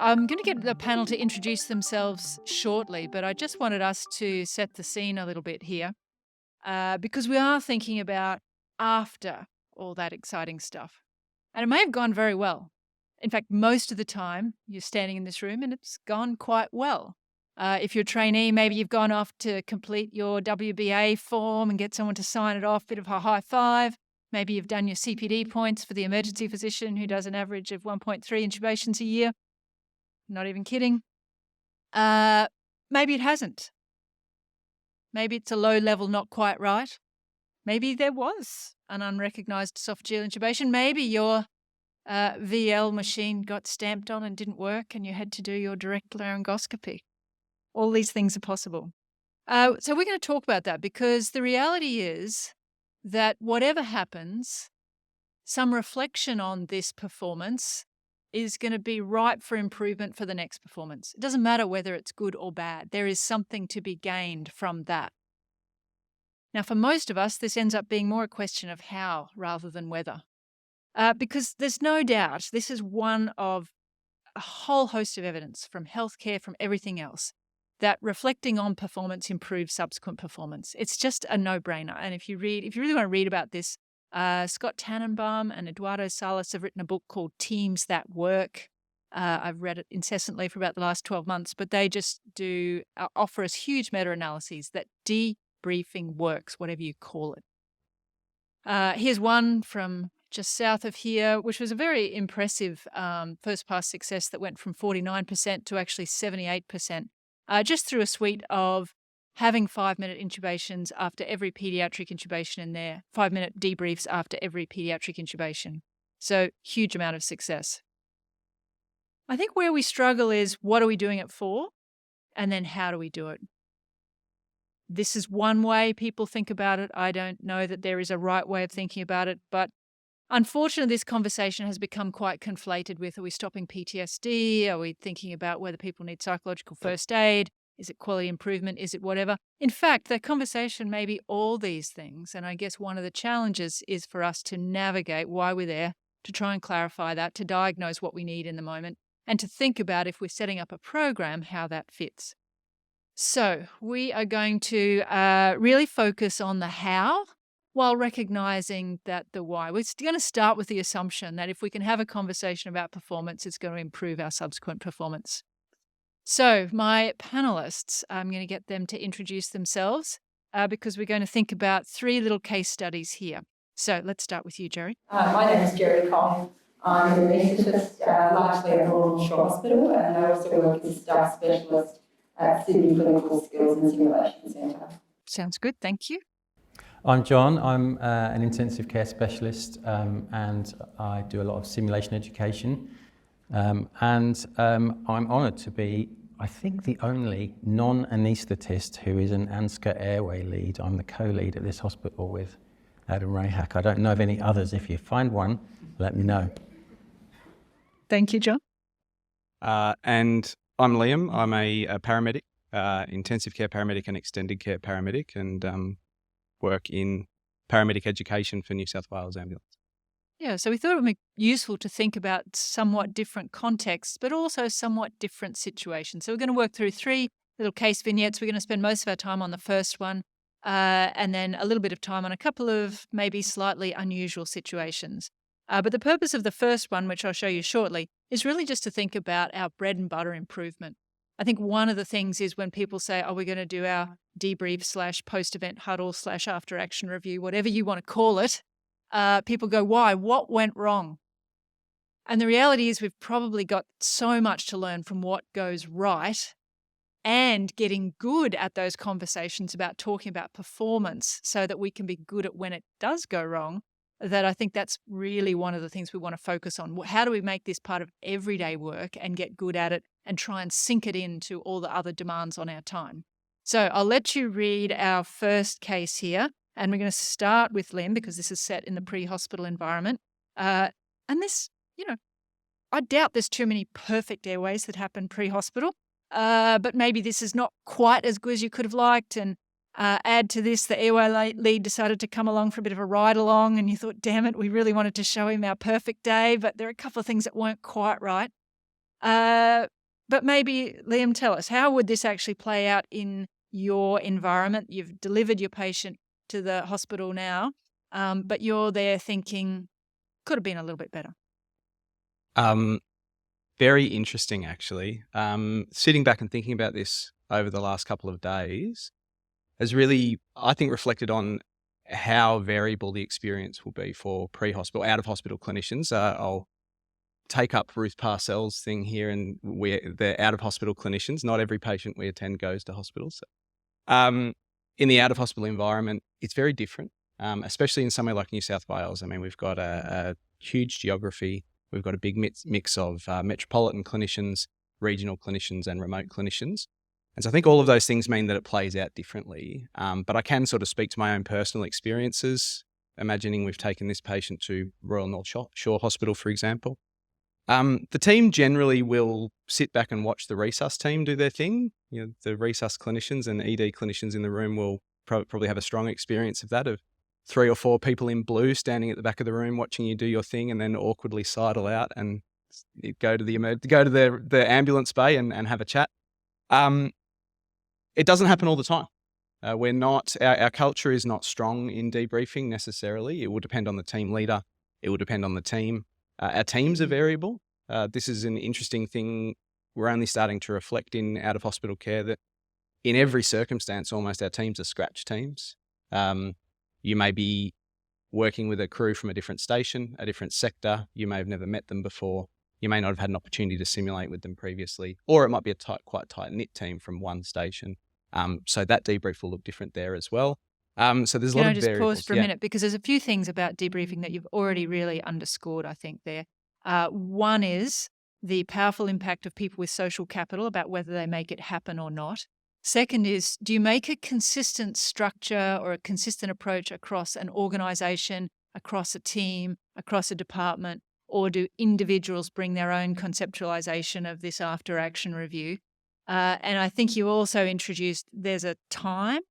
I'm going to get the panel to introduce themselves shortly, but I just wanted us to set the scene a little bit here because we are thinking about after all that exciting stuff. And it may have gone very well. In fact, most of the time you're standing in this room and it's gone quite well. If you're a trainee, maybe you've gone off to complete your WBA form and get someone to sign it off, bit of a high five. Maybe you've done your CPD points for the emergency physician who does an average of 1.3 intubations a year. Not even kidding. Maybe it hasn't. Maybe it's a low level, not quite right. Maybe there was an unrecognised esophageal intubation. Maybe your VL machine got stamped on and didn't work and you had to do your direct laryngoscopy. All these things are possible. So we're going to talk about that because the reality is that whatever happens, some reflection on this performance is going to be ripe for improvement for the next performance. It doesn't matter whether it's good or bad. There is something to be gained from that. Now, for most of us, this ends up being more a question of how rather than whether. Because there's no doubt this is one of a whole host of evidence from healthcare, from everything else, that reflecting on performance improves subsequent performance. It's just a no-brainer. And if you really want to read about this, Scott Tannenbaum and Eduardo Salas have written a book called Teams That Work. I've read it incessantly for about the last 12 months, but they just offer us huge meta-analyses that debriefing works, whatever you call it. Here's one from just south of here, which was a very impressive first-pass success that went from 49% to actually 78%, just through a suite of having 5-minute intubations after every pediatric intubation in there, 5-minute debriefs after every pediatric intubation. So huge amount of success. I think where we struggle is what are we doing it for? And then how do we do it? This is one way people think about it. I don't know that there is a right way of thinking about it, but unfortunately, this conversation has become quite conflated with, are we stopping PTSD? Are we thinking about whether people need psychological first aid? Is it quality improvement? Is it whatever? In fact, the conversation may be all these things. And I guess one of the challenges is for us to navigate why we're there, to try and clarify that, to diagnose what we need in the moment, and to think about if we're setting up a program, how that fits. So we are going to really focus on the how while recognizing that the why. We're going to start with the assumption that if we can have a conversation about performance, it's going to improve our subsequent performance. So my panelists, I'm going to get them to introduce themselves because we're going to think about 3 little case studies here. So let's start with you, Gerri. My name is Gerri Khong. I'm an anaesthetist largely at Royal Shore Hospital, and I also work as staff specialist at Sydney Clinical Skills and Simulation Centre. Sounds good, thank you. I'm Jon. I'm an intensive care specialist and I do a lot of simulation education. I'm honoured to be, I think, the only non-anaesthetist who is an ANSCA Airway lead. I'm the co-lead at this hospital with Adam Rayhack. I don't know of any others. If you find one, let me know. Thank you, Jon. And I'm Liam. I'm a paramedic, intensive care paramedic and extended care paramedic, and work in paramedic education for New South Wales Ambulance. Yeah, so we thought it would be useful to think about somewhat different contexts, but also somewhat different situations. So we're going to work through 3 little case vignettes. We're going to spend most of our time on the first one, and then a little bit of time on a couple of maybe slightly unusual situations. But the purpose of the first one, which I'll show you shortly, is really just to think about our bread and butter improvement. I think one of the things is when people say, we're going to do our debrief / post event huddle / after action review, whatever you want to call it, people go, why? What went wrong? And the reality is we've probably got so much to learn from what goes right and getting good at those conversations about talking about performance so that we can be good at when it does go wrong, that I think that's really one of the things we want to focus on. How do we make this part of everyday work and get good at it and try and sink it into all the other demands on our time? So I'll let you read our first case here. And we're going to start with Liam because this is set in the pre-hospital environment. And this, I doubt there's too many perfect airways that happen pre-hospital, but maybe this is not quite as good as you could have liked. And add to this, the airway lead decided to come along for a bit of a ride along and you thought, damn it, we really wanted to show him our perfect day, but there are a couple of things that weren't quite right. But maybe, Liam, tell us, how would this actually play out in your environment? You've delivered your patient to the hospital now, but you're there thinking, could have been a little bit better. Very interesting, actually. Sitting back and thinking about this over the last couple of days has really, I think, reflected on how variable the experience will be for pre-hospital, out-of-hospital clinicians. I'll take up Ruth Parcell's thing here, and they're out-of-hospital clinicians. Not every patient we attend goes to hospitals. In the out-of-hospital environment, it's very different, especially in somewhere like New South Wales. I mean, we've got a huge geography. We've got a big mix of metropolitan clinicians, regional clinicians, and remote clinicians. And so I think all of those things mean that it plays out differently. But I can sort of speak to my own personal experiences, imagining we've taken this patient to Royal North Shore Hospital, for example. The team generally will sit back and watch the resus team do their thing. You know, the resus clinicians and ED clinicians in the room will probably have a strong experience of that, of 3 or 4 people in blue standing at the back of the room watching you do your thing, and then awkwardly sidle out and go to the ambulance bay and have a chat. It doesn't happen all the time. Our culture is not strong in debriefing necessarily. It will depend on the team leader. It will depend on the team. Our teams are variable. This is an interesting thing. We're only starting to reflect in out-of-hospital care that in every circumstance, almost our teams are scratch teams. You may be working with a crew from a different station, a different sector. You may have never met them before. You may not have had an opportunity to simulate with them previously, or it might be a quite tight-knit team from one station. So that debrief will look different there as well. So there's a lot of variables. Can I just pause for a minute? Because there's a few things about debriefing that you've already really underscored, I think, there. One is the powerful impact of people with social capital about whether they make it happen or not. Second is, do you make a consistent structure or a consistent approach across an organisation, across a team, across a department, or do individuals bring their own conceptualisation of this after-action review? And I think you also introduced there's a time,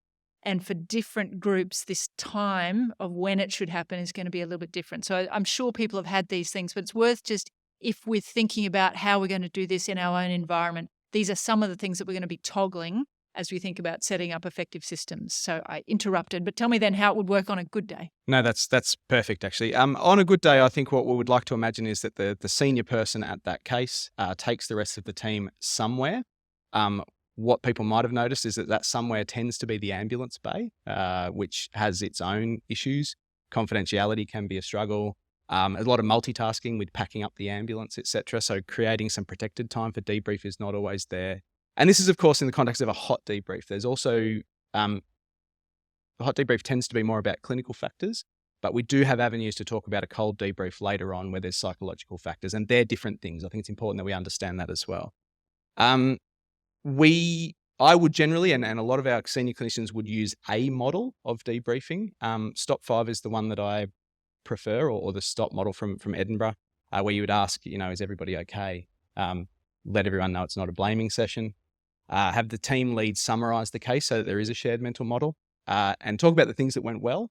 and for different groups, this time of when it should happen is going to be a little bit different. So I'm sure people have had these things, but it's worth just, if we're thinking about how we're going to do this in our own environment, these are some of the things that we're going to be toggling as we think about setting up effective systems. So I interrupted, but tell me then how it would work on a good day. No, that's perfect, actually. On a good day, I think what we would like to imagine is that the senior person at that case takes the rest of the team somewhere. What people might have noticed is that somewhere tends to be the ambulance bay, which has its own issues. Confidentiality can be a struggle. A lot of multitasking with packing up the ambulance, etc. So creating some protected time for debrief is not always there. And this is, of course, in the context of a hot debrief. There's also, the hot debrief tends to be more about clinical factors, but we do have avenues to talk about a cold debrief later on where there's psychological factors, and they're different things. I think it's important that we understand that as well. I would generally, and a lot of our senior clinicians would use a model of debriefing. Stop 5 is the one that I prefer, or the STOP model from Edinburgh, where you would ask, is everybody okay? Let everyone know it's not a blaming session. Have the team lead summarize the case so that there is a shared mental model, and talk about the things that went well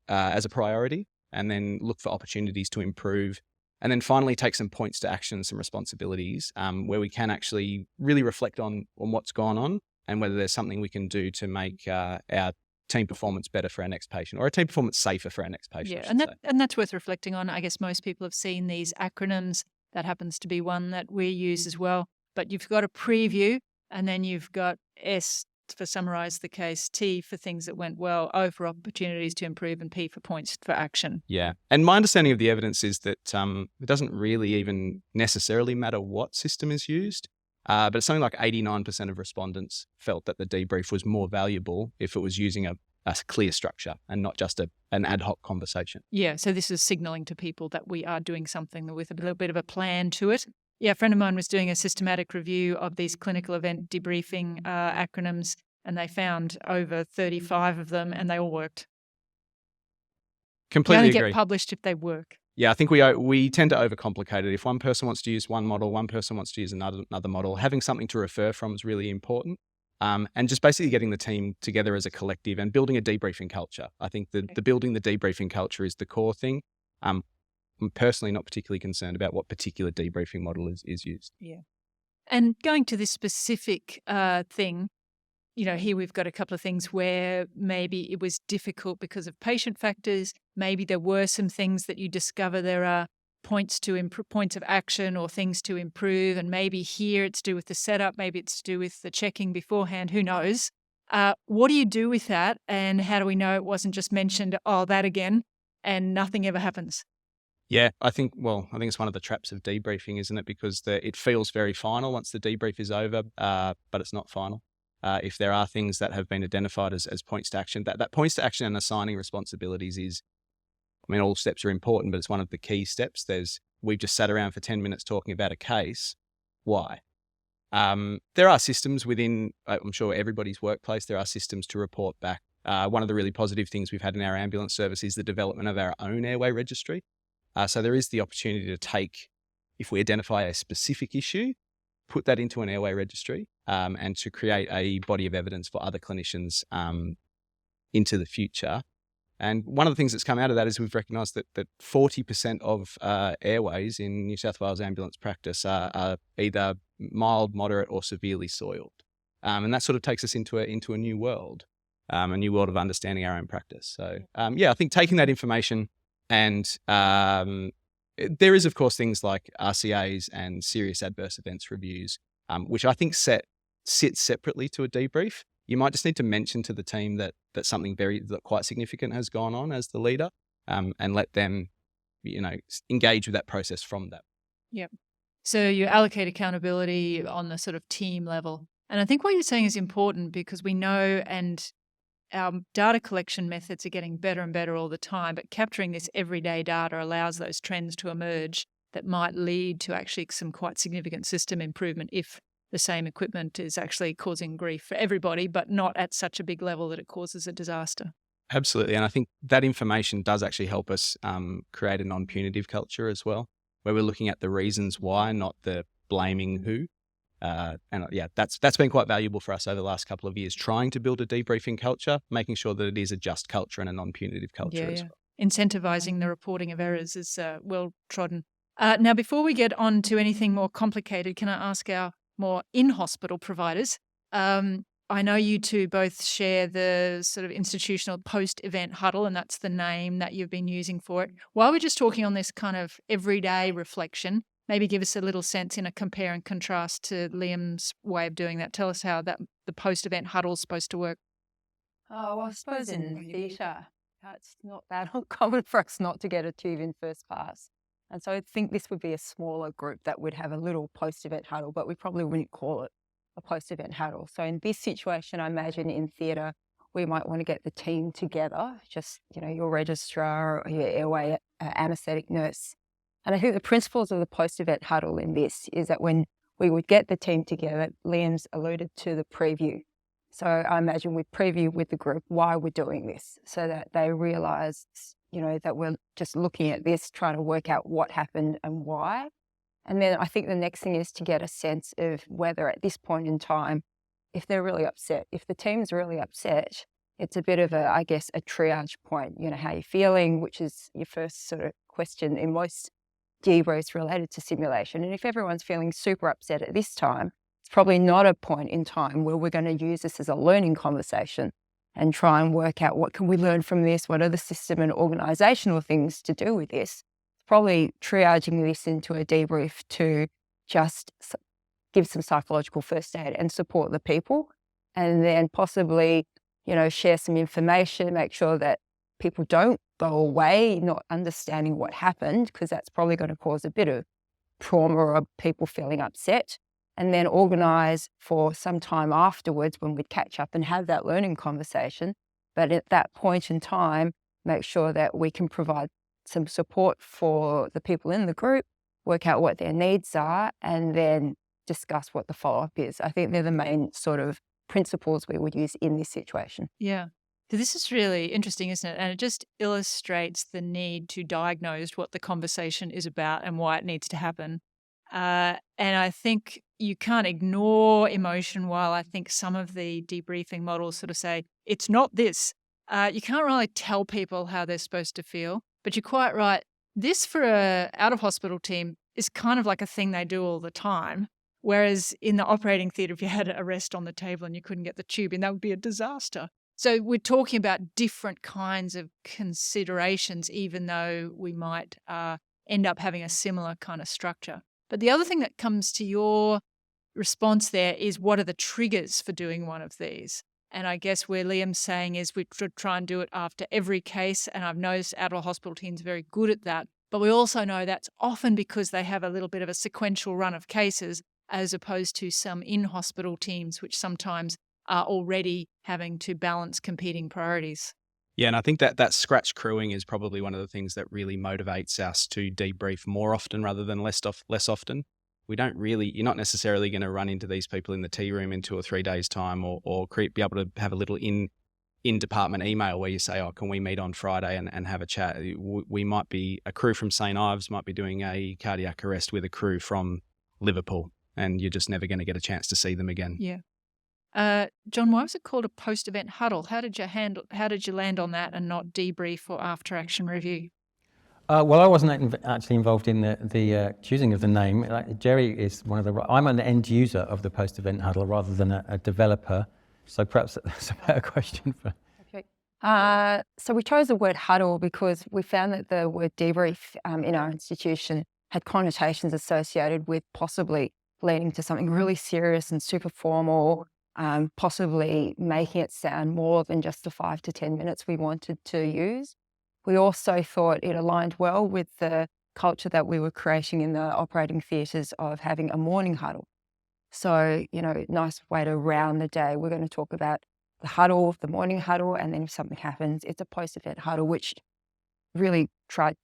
as a priority, and then look for opportunities to improve. And then finally take some points to action, some responsibilities, where we can actually really reflect on what's gone on and whether there's something we can do to make our team performance better for our next patient, or our team performance safer for our next patient. Yeah, and that's worth reflecting on. I guess most people have seen these acronyms. That happens to be one that we use as well. But you've got a preview, and then you've got S for summarise the case, T for things that went well, O for opportunities to improve, and P for points for action. Yeah. And my understanding of the evidence is that it doesn't really even necessarily matter what system is used, but it's something like 89% of respondents felt that the debrief was more valuable if it was using a clear structure and not just an ad hoc conversation. Yeah, so this is signalling to people that we are doing something with a little bit of a plan to it. Yeah, a friend of mine was doing a systematic review of these clinical event debriefing acronyms, and they found over 35 of them, and they all worked. Completely agree. They only get published if they work. Yeah, I think we tend to overcomplicate it. If one person wants to use one model, one person wants to use another model, having something to refer from is really important. And just basically getting the team together as a collective and building a debriefing culture. I think the building the debriefing culture is the core thing. I'm personally not particularly concerned about what particular debriefing model is used. Yeah. And going to this specific thing, here we've got a couple of things where maybe it was difficult because of patient factors. Maybe there were some things that you discover there are points of action or things to improve. And maybe here it's to do with the setup. Maybe it's to do with the checking beforehand. Who knows? What do you do with that? And how do we know it wasn't just mentioned, that again, and nothing ever happens? Yeah, I think it's one of the traps of debriefing, isn't it? Because it feels very final once the debrief is over, but it's not final. If there are things that have been identified as points to action, that points to action and assigning responsibilities is, all steps are important, but it's one of the key steps. We've just sat around for 10 minutes talking about a case. Why? There are systems within, I'm sure, everybody's workplace. There are systems to report back. One of the really positive things we've had in our ambulance service is the development of our own Airway registry. So there is the opportunity to take, if we identify a specific issue, put that into an Airway registry and to create a body of evidence for other clinicians into the future. And one of the things that's come out of that is we've recognised that 40% of airways in New South Wales ambulance practice are either mild, moderate or severely soiled. And that sort of takes us into a new world of understanding our own practice. So, I think taking that information and there is, of course, things like RCAs and serious adverse events reviews, which I think sits separately to a debrief. You might just need to mention to the team that something quite significant has gone on as the leader, and let them, engage with that process from that. Yep. So you allocate accountability on the sort of team level. And I think what you're saying is important because we know and our data collection methods are getting better and better all the time, but capturing this everyday data allows those trends to emerge that might lead to actually some quite significant system improvement if the same equipment is actually causing grief for everybody, but not at such a big level that it causes a disaster. Absolutely. And I think that information does actually help us create a non-punitive culture as well, where we're looking at the reasons why, not the blaming who. That's been quite valuable for us over the last couple of years, trying to build a debriefing culture, making sure that it is a just culture and a non-punitive culture as well. Incentivising the reporting of errors is well trodden. Now, before we get on to anything more complicated, can I ask our more in-hospital providers? I know you two both share the sort of institutional post-event huddle, and that's the name that you've been using for it. While we're just talking on this kind of everyday reflection, maybe give us a little sense in a compare and contrast to Liam's way of doing that. Tell us how the post-event huddle is supposed to work. Oh, well, I suppose in theatre, it's not that uncommon for us not to get a tube in first class. And so I think this would be a smaller group that would have a little post-event huddle, but we probably wouldn't call it a post-event huddle. So in this situation, I imagine in theatre, we might want to get the team together, just, your registrar or your airway anaesthetic nurse. And I think the principles of the post-event huddle in this is that when we would get the team together, Liam's alluded to the preview. So I imagine we preview with the group why we're doing this so that they realise, that we're just looking at this, trying to work out what happened and why. And then I think the next thing is to get a sense of whether at this point in time, if they're really upset, if the team's really upset, it's a bit of a triage point, how you're feeling, which is your first sort of question in most debriefs related to simulation. And if everyone's feeling super upset at this time, it's probably not a point in time where we're going to use this as a learning conversation and try and work out what can we learn from this, what are the system and organisational things to do with this. Probably triaging this into a debrief to just give some psychological first aid and support the people, and then possibly, share some information, make sure that people don't go away not understanding what happened, because that's probably going to cause a bit of trauma or people feeling upset, and then organise for some time afterwards when we catch up and have that learning conversation. But at that point in time, make sure that we can provide some support for the people in the group, work out what their needs are, and then discuss what the follow-up is. I think they're the main sort of principles we would use in this situation. Yeah. So this is really interesting, isn't it? And it just illustrates the need to diagnose what the conversation is about and why it needs to happen. And I think you can't ignore emotion, while I think some of the debriefing models sort of say, it's not this. You can't really tell people how they're supposed to feel. But you're quite right. This for a out-of-hospital team is kind of like a thing they do all the time. Whereas in the operating theatre, if you had a rest on the table and you couldn't get the tube in, that would be a disaster. So we're talking about different kinds of considerations, even though we might end up having a similar kind of structure. But the other thing that comes to your response there is, what are the triggers for doing one of these? And I guess where Liam's saying is we should try and do it after every case. And I've noticed out-of-hospital teams are very good at that. But we also know that's often because they have a little bit of a sequential run of cases, as opposed to some in-hospital teams, which sometimes are already having to balance competing priorities. Yeah, and I think that scratch crewing is probably one of the things that really motivates us to debrief more often rather than less often. You're not necessarily going to run into these people in the tea room in 2 or 3 days' time or be able to have a little in-department email where you say, oh, can we meet on Friday and have a chat? We might be, a crew from St. Ives might be doing a cardiac arrest with a crew from Liverpool, and you're just never going to get a chance to see them again. Yeah. John, why was it called a post-event huddle? How did you land on that and not debrief or after-action review? Well, I wasn't actually involved in the choosing of the name. Gerri is I'm an end user of the post-event huddle rather than a developer. So perhaps that's a better question for... Okay. So we chose the word huddle because we found that the word debrief in our institution had connotations associated with possibly leading to something really serious and super formal, possibly making it sound more than just the 5 to 10 minutes we wanted to use. We also thought it aligned well with the culture that we were creating in the operating theatres of having a morning huddle. So, nice way to round the day. We're going to talk about the huddle, the morning huddle, and then if something happens, it's a post-event huddle, which really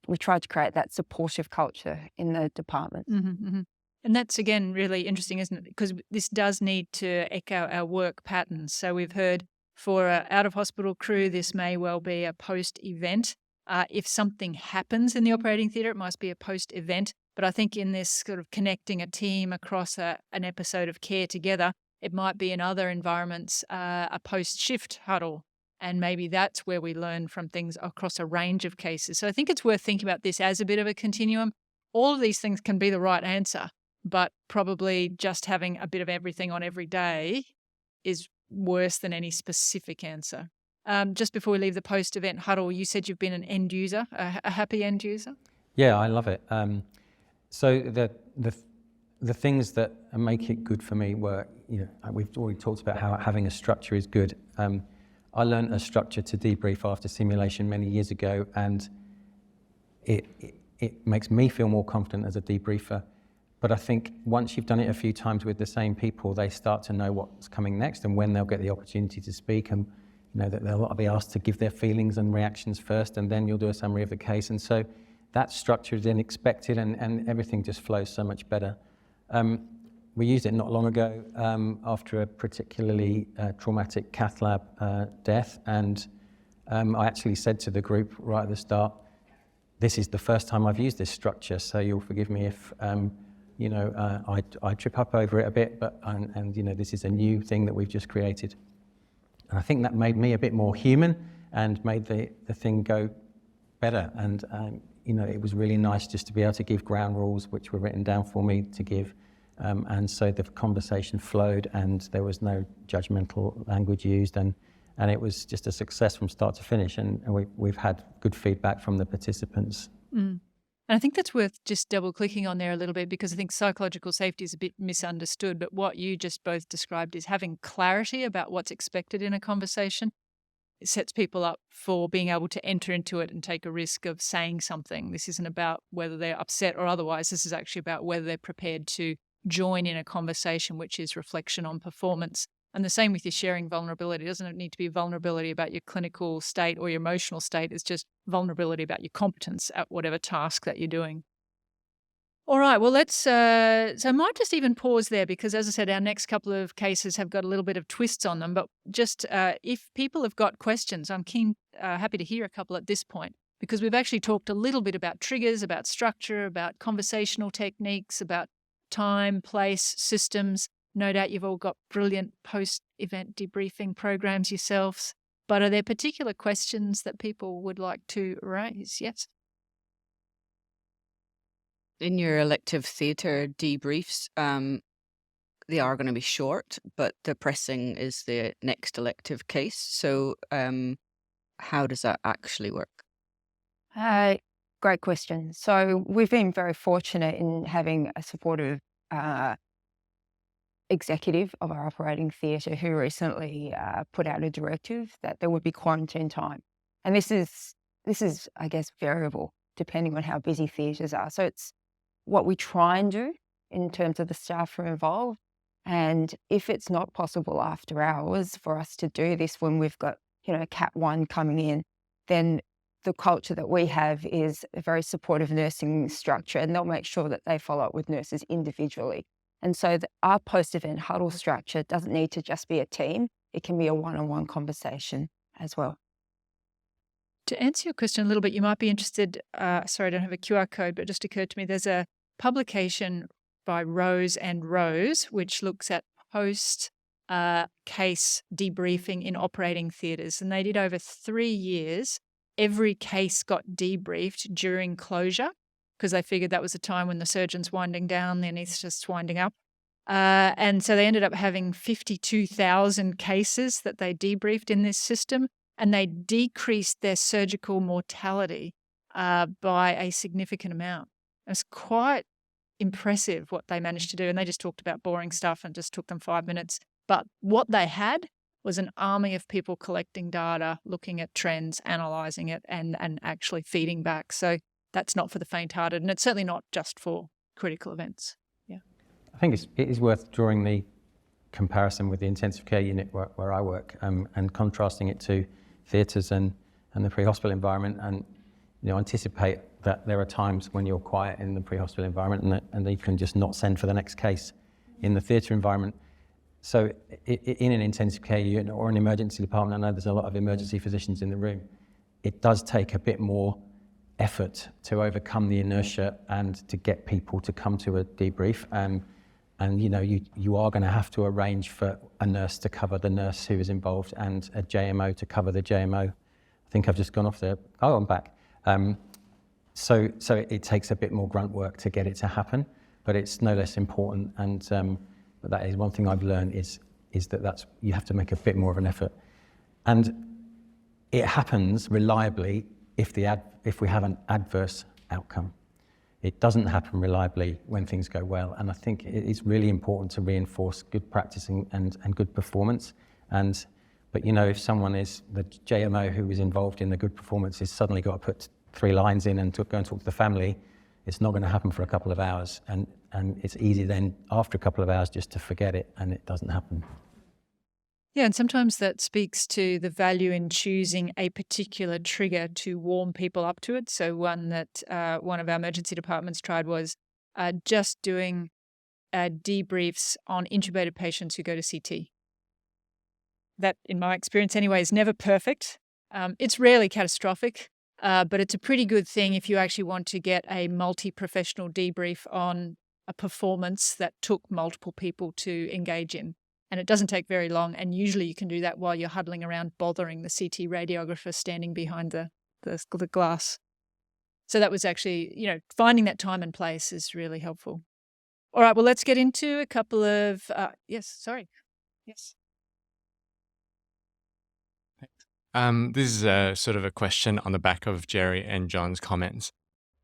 we tried to create that supportive culture in the department. Mm-hmm, mm-hmm. And that's, again, really interesting, isn't it? Because this does need to echo our work patterns. So we've heard for an out-of-hospital crew, this may well be a post-event. If something happens in the operating theatre, it must be a post-event. But I think in this sort of connecting a team across an episode of care together, it might be in other environments a post-shift huddle. And maybe that's where we learn from things across a range of cases. So I think it's worth thinking about this as a bit of a continuum. All of these things can be the right answer, but probably just having a bit of everything on every day is worse than any specific answer. Just before we leave the post-event huddle, you said you've been an end user, a happy end user? Yeah, I love it. So the things that make it good for me were, we've already talked about how having a structure is good. I learned a structure to debrief after simulation many years ago, and it makes me feel more confident as a debriefer. But I think once you've done it a few times with the same people, they start to know what's coming next and when they'll get the opportunity to speak, and that they'll be asked to give their feelings and reactions first, and then you'll do a summary of the case. And so that structure is then expected, and everything just flows so much better. We used it not long ago after a particularly traumatic cath lab death, and I actually said to the group right at the start, this is the first time I've used this structure, so you'll forgive me if I trip up over it a bit, but this is a new thing that we've just created. And I think that made me a bit more human and made the thing go better. And it was really nice just to be able to give ground rules, which were written down for me to give. And so the conversation flowed, and there was no judgmental language used, and it was just a success from start to finish. And we've had good feedback from the participants. Mm. And I think that's worth just double clicking on there a little bit, because I think psychological safety is a bit misunderstood. But what you just both described is having clarity about what's expected in a conversation. It sets people up for being able to enter into it and take a risk of saying something. This isn't about whether they're upset or otherwise. This is actually about whether they're prepared to join in a conversation, which is reflection on performance. And the same with your sharing vulnerability. It doesn't need to be vulnerability about your clinical state or your emotional state. It's just vulnerability about your competence at whatever task that you're doing. All right, well, let's, so I might just even pause there, because as I said, our next couple of cases have got a little bit of twists on them. But just if people have got questions, I'm happy to hear a couple at this point, because we've actually talked a little bit about triggers, about structure, about conversational techniques, about time, place, systems. No doubt you've all got brilliant post-event debriefing programs yourselves. But are there particular questions that people would like to raise? Yes? In your elective theatre debriefs, they are going to be short, but the pressing is the next elective case. So how does that actually work? Great question. So we've been very fortunate in having a supportive executive of our operating theatre who recently put out a directive that there would be quarantine time. And this is, I guess, variable depending on how busy theatres are. So it's what we try and do in terms of the staff who are involved. And if it's not possible after hours for us to do this when we've got, Cat 1 coming in, then the culture that we have is a very supportive nursing structure, and they'll make sure that they follow up with nurses individually. And so our post-event huddle structure doesn't need to just be a team. It can be a one-on-one conversation as well. To answer your question a little bit, you might be interested, sorry, I don't have a QR code, but it just occurred to me, there's a publication by Rose and Rose, which looks at post-case debriefing in operating theatres. And they did over 3 years. Every case got debriefed during closure because they figured that was a time when the surgeon's winding down, the anaesthetist's winding up. And so they ended up having 52,000 cases that they debriefed in this system, and they decreased their surgical mortality by a significant amount. It's quite impressive what they managed to do. And they just talked about boring stuff and just took them 5 minutes. But what they had was an army of people collecting data, looking at trends, analysing it, and actually feeding back. So that's not for the faint-hearted, and it's certainly not just for critical events. Yeah, I think it is worth drawing the comparison with the intensive care unit where I work, and contrasting it to theatres and the pre-hospital environment, and anticipate that there are times when you're quiet in the pre-hospital environment and you can just not send for the next case in the theatre environment. So in an intensive care unit or an emergency department, I know there's a lot of emergency physicians in the room, it does take a bit more effort to overcome the inertia and to get people to come to a debrief. And you are going to have to arrange for a nurse to cover the nurse who is involved and a JMO to cover the JMO. I think I've just gone off there. Oh, I'm back. So it takes a bit more grunt work to get it to happen, but it's no less important. And but that is one thing I've learned is that you have to make a bit more of an effort. And it happens reliably if we have an adverse outcome. It doesn't happen reliably when things go well. And I think it's really important to reinforce good practice and good performance. But if someone is the JMO who is involved in the good performance is suddenly got to put 3 lines in and go and talk to the family, it's not going to happen for a couple of hours. And it's easy then after a couple of hours just to forget it, and it doesn't happen. Yeah, and sometimes that speaks to the value in choosing a particular trigger to warm people up to it. So one that one of our emergency departments tried was just doing debriefs on intubated patients who go to CT. That, in my experience anyway, is never perfect. It's rarely catastrophic, but it's a pretty good thing if you actually want to get a multi-professional debrief on a performance that took multiple people to engage in. And it doesn't take very long, and usually you can do that while you're huddling around bothering the CT radiographer standing behind the glass. So that was actually, finding that time and place is really helpful. All right, well, let's get into a couple of, yes. This is sort of a question on the back of Gerri and Jon's comments.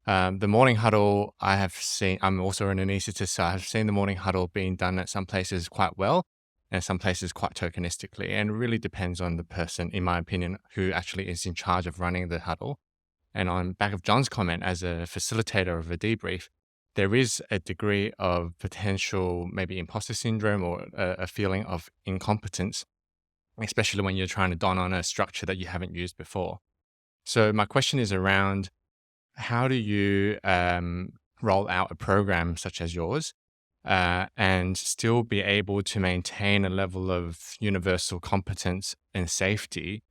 The morning huddle, I'm also an anaesthetist, so I've seen the morning huddle being done at some places quite well, and some places quite tokenistically. And it really depends on the person, in my opinion, who actually is in charge of running the huddle. And on back of Jon's comment, as a facilitator of a debrief, there is a degree of potential maybe imposter syndrome or a feeling of incompetence, especially when you're trying to don on a structure that you haven't used before. So my question is around, how do you roll out a program such as yours and still be able to maintain a level of universal competence and safety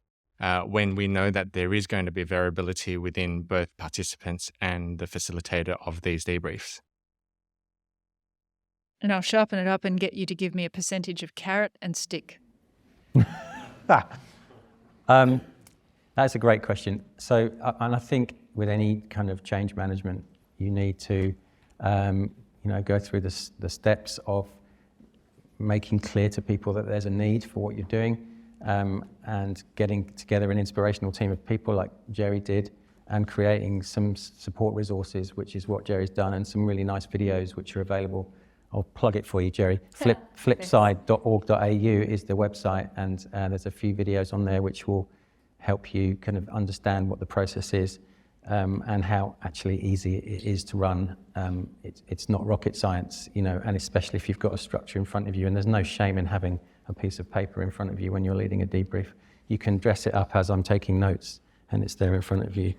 when we know that there is going to be variability within both participants and the facilitator of these debriefs? And I'll sharpen it up and get you to give me a percentage of carrot and stick. That's a great question. So, and I think with any kind of change management, you need to Go through the steps of making clear to people that there's a need for what you're doing, and getting together an inspirational team of people like Gerri did, and creating some support resources, which is what Gerri's done, and some really nice videos which are available. I'll plug it for you, Gerri. Flipside.org.au is the website, and there's a few videos on there which will help you kind of understand what the process is, and how actually easy it is to run. It's not rocket science, and especially if you've got a structure in front of you, and there's no shame in having a piece of paper in front of you when you're leading a debrief. You can dress it up as I'm taking notes, and it's there in front of you.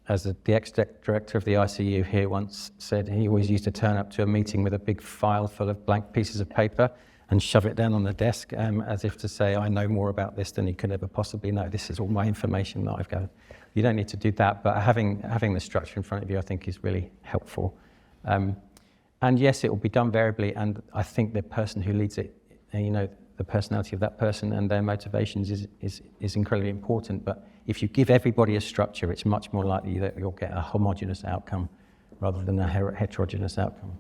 As the ex-director of the ICU here once said, he always used to turn up to a meeting with a big file full of blank pieces of paper and shove it down on the desk, as if to say, I know more about this than you could ever possibly know. This is all my information that I've gathered. You don't need to do that, but having the structure in front of you, I think, is really helpful. And yes, it will be done variably, and I think the person who leads it, the personality of that person and their motivations is incredibly important. But if you give everybody a structure, it's much more likely that you'll get a homogeneous outcome rather than a heterogeneous outcome.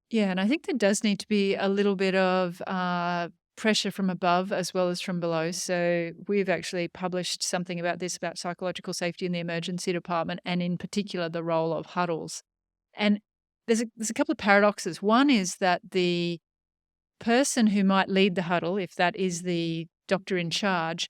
Yeah, and I think there does need to be a little bit of pressure from above as well as from below. So we've actually published something about this, about psychological safety in the emergency department, and in particular the role of huddles. And there's a couple of paradoxes. One is that the person who might lead the huddle, if that is the doctor in charge,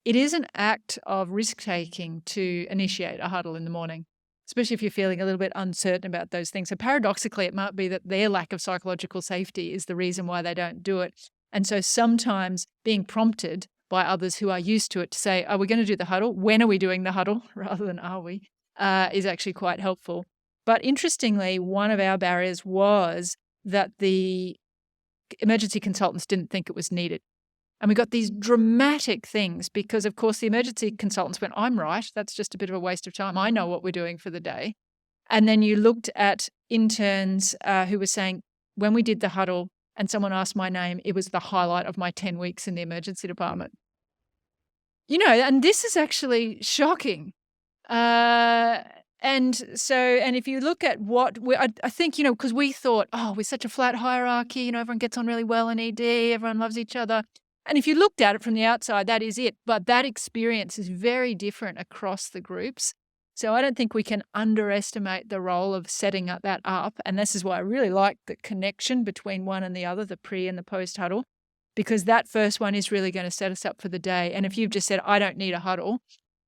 it is an act of risk-taking to initiate a huddle in the morning, especially if you're feeling a little bit uncertain about those things. So paradoxically, it might be that their lack of psychological safety is the reason why they don't do it. And so sometimes being prompted by others who are used to it to say, are we going to do the huddle? When are we doing the huddle? Rather than are we, is actually quite helpful. But interestingly, one of our barriers was that the emergency consultants didn't think it was needed. And we got these dramatic things because, of course, the emergency consultants went, I'm right, that's just a bit of a waste of time. I know what we're doing for the day. And then you looked at interns who were saying, when we did the huddle and someone asked my name, it was the highlight of my 10 weeks in the emergency department. And this is actually shocking. And if you look at what I think, because we thought, we're such a flat hierarchy, everyone gets on really well in ED, everyone loves each other. And if you looked at it from the outside, that is it. But that experience is very different across the groups. So I don't think we can underestimate the role of setting that up. And this is why I really like the connection between one and the other, the pre and the post huddle, because that first one is really going to set us up for the day. And if you've just said, I don't need a huddle,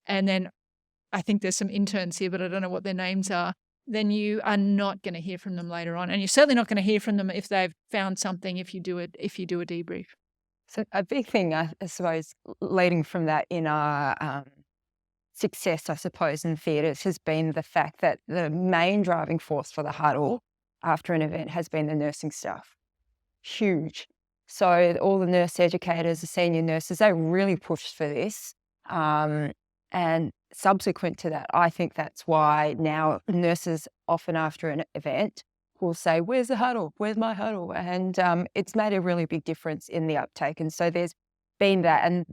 and then I think there's some interns here, but I don't know what their names are, then you are not going to hear from them later on. And you're certainly not going to hear from them if they've found something if you do a debrief. So a big thing, I suppose, leading from that in our success, I suppose, in theatres has been the fact that the main driving force for the huddle after an event has been the nursing staff. Huge. So all the nurse educators, the senior nurses, they really pushed for this. And subsequent to that, I think that's why now nurses often after an event will say, where's the huddle? Where's my huddle? And it's made a really big difference in the uptake. And so there's been that. And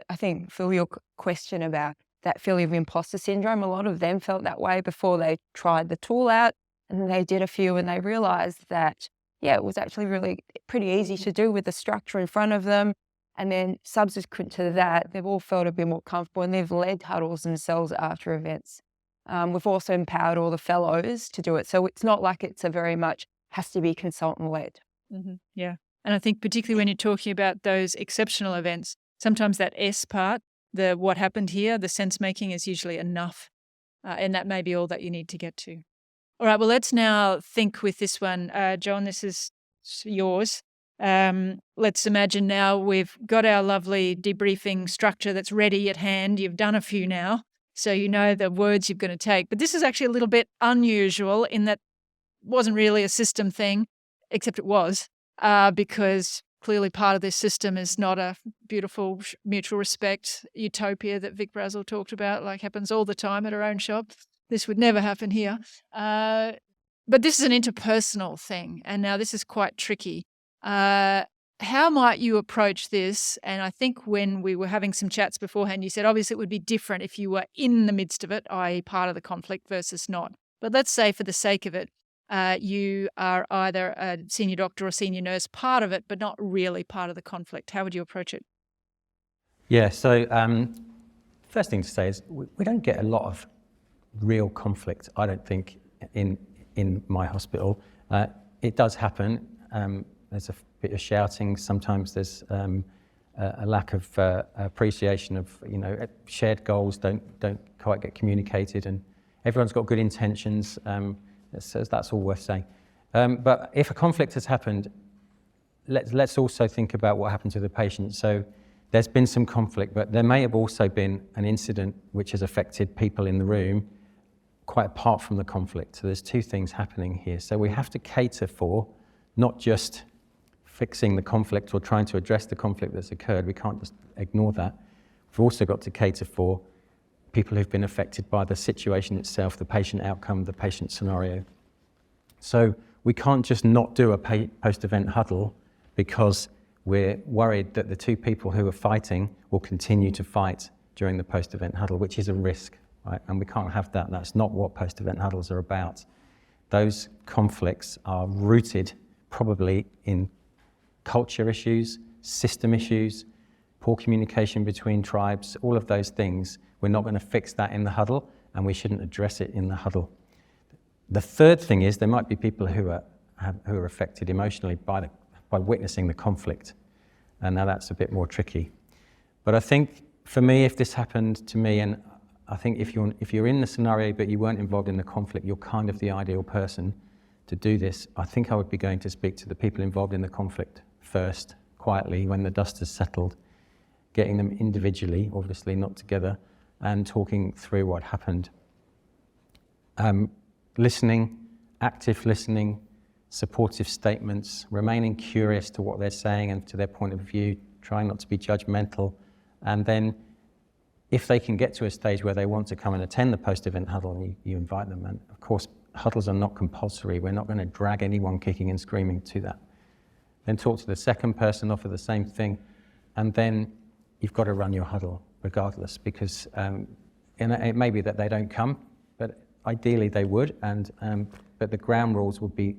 I think, Phil, your question about that feeling of imposter syndrome, a lot of them felt that way before they tried the tool out. And then they did a few and they realised that, it was actually really pretty easy to do with the structure in front of them. And then subsequent to that, they've all felt a bit more comfortable and they've led huddles themselves after events. We've also empowered all the fellows to do it. So it's not like it's a very much has to be consultant-led. Mm-hmm. Yeah. And I think particularly when you're talking about those exceptional events, sometimes that S part, the what happened here, the sense making is usually enough. And that may be all that you need to get to. All right, well, let's now think with this one. Jon, this is yours. Let's imagine now we've got our lovely debriefing structure that's ready at hand. You've done a few now, so you know the words you're going to take. But this is actually a little bit unusual in that it wasn't really a system thing, except it was, because clearly part of this system is not a beautiful mutual respect utopia that Vic Brazel talked about, like happens all the time at her own shop. This would never happen here. But this is an interpersonal thing, and now this is quite tricky. How might you approach this? And I think when we were having some chats beforehand, you said obviously it would be different if you were in the midst of it, i.e. part of the conflict versus not. But let's say for the sake of it, you are either a senior doctor or senior nurse, part of it, but not really part of the conflict. How would you approach it? Yeah, so first thing to say is we don't get a lot of real conflict, I don't think, in my hospital. It does happen. There's a bit of shouting. Sometimes there's a lack of appreciation of, shared goals don't quite get communicated, and everyone's got good intentions. So that's all worth saying. But if a conflict has happened, let's also think about what happened to the patient. So there's been some conflict, but there may have also been an incident which has affected people in the room quite apart from the conflict. So there's two things happening here. So we have to cater for not just fixing the conflict or trying to address the conflict that's occurred. We can't just ignore that. We've also got to cater for people who've been affected by the situation itself, the patient outcome, the patient scenario. So we can't just not do a post-event huddle because we're worried that the two people who are fighting will continue to fight during the post-event huddle, which is a risk, right? And we can't have that. That's not what post-event huddles are about. Those conflicts are rooted probably in culture issues, system issues, poor communication between tribes, all of those things. We're not going to fix that in the huddle, and we shouldn't address it in the huddle. The third thing is there might be people who are affected emotionally by witnessing the conflict, and now that's a bit more tricky. But I think for me, if this happened to me, and I think if you're in the scenario but you weren't involved in the conflict, you're kind of the ideal person to do this. I think I would be going to speak to the people involved in the conflict first, quietly, when the dust has settled, getting them individually, obviously not together, and talking through what happened. Listening, active listening, supportive statements, remaining curious to what they're saying and to their point of view, trying not to be judgmental, and then if they can get to a stage where they want to come and attend the post-event huddle, you invite them. And of course, huddles are not compulsory. We're not going to drag anyone kicking and screaming to that. Then talk to the second person, offer the same thing, and then you've got to run your huddle regardless, because it may be that they don't come, but ideally they would, but the ground rules would be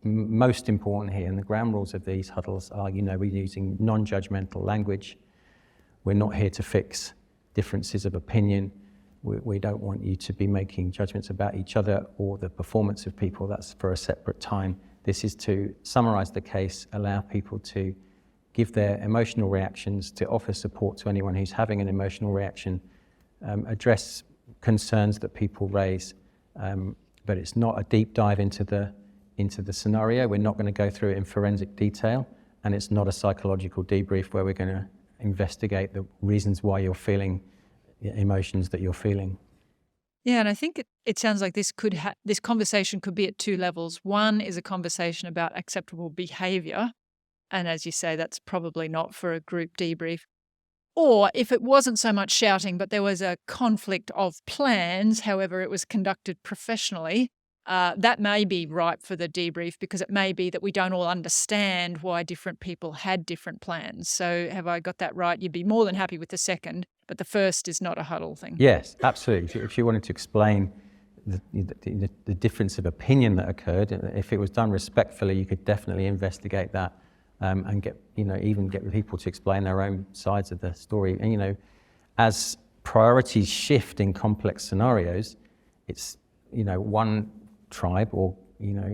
most important here. And the ground rules of these huddles are, we're using non-judgmental language. We're not here to fix differences of opinion. We don't want you to be making judgments about each other or the performance of people. That's for a separate time. This is to summarize the case, allow people to give their emotional reactions, to offer support to anyone who's having an emotional reaction, address concerns that people raise, but it's not a deep dive into the scenario. We're not going to go through it in forensic detail, and it's not a psychological debrief where we're going to investigate the reasons why you're feeling the emotions that you're feeling. Yeah, and I think it sounds like this conversation could be at two levels. One is a conversation about acceptable behaviour, and as you say, that's probably not for a group debrief. Or if it wasn't so much shouting, but there was a conflict of plans, however it was conducted professionally, that may be ripe for the debrief, because it may be that we don't all understand why different people had different plans. So have I got that right? You'd be more than happy with the second, but the first is not a huddle thing. Yes, absolutely. If you wanted to explain the difference of opinion that occurred, if it was done respectfully, you could definitely investigate that and even get people to explain their own sides of the story. And as priorities shift in complex scenarios, it's one tribe or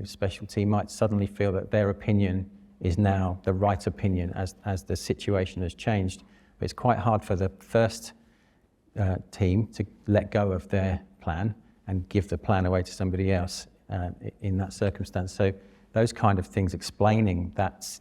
specialty might suddenly feel that their opinion is now the right opinion as the situation has changed. But it's quite hard for the first team to let go of their plan and give the plan away to somebody else in that circumstance. So those kind of things, explaining that's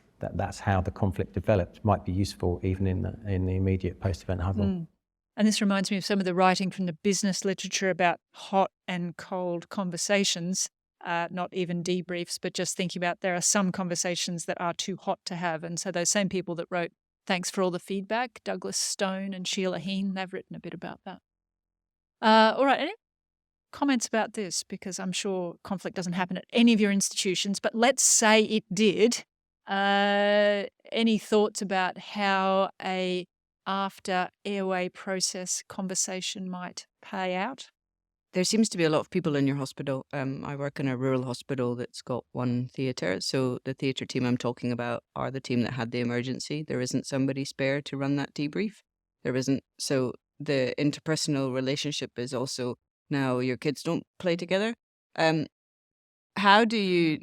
how the conflict developed, might be useful even in the immediate post-event huddle. And this reminds me of some of the writing from the business literature about hot and cold conversations, not even debriefs, but just thinking about there are some conversations that are too hot to have. And so those same people that wrote, "Thanks for all the feedback," Douglas Stone and Sheila Heen, they've written a bit about that. All right, any comments about this? Because I'm sure conflict doesn't happen at any of your institutions, but let's say it did. Any thoughts about how a after Airway process conversation might pay out? there seems to be a lot of people in your hospital. I work in a rural hospital that's got one theatre. So the theatre team I'm talking about are the team that had the emergency. There isn't somebody spare to run that debrief. There isn't. So the interpersonal relationship is also now your kids don't play together. How do you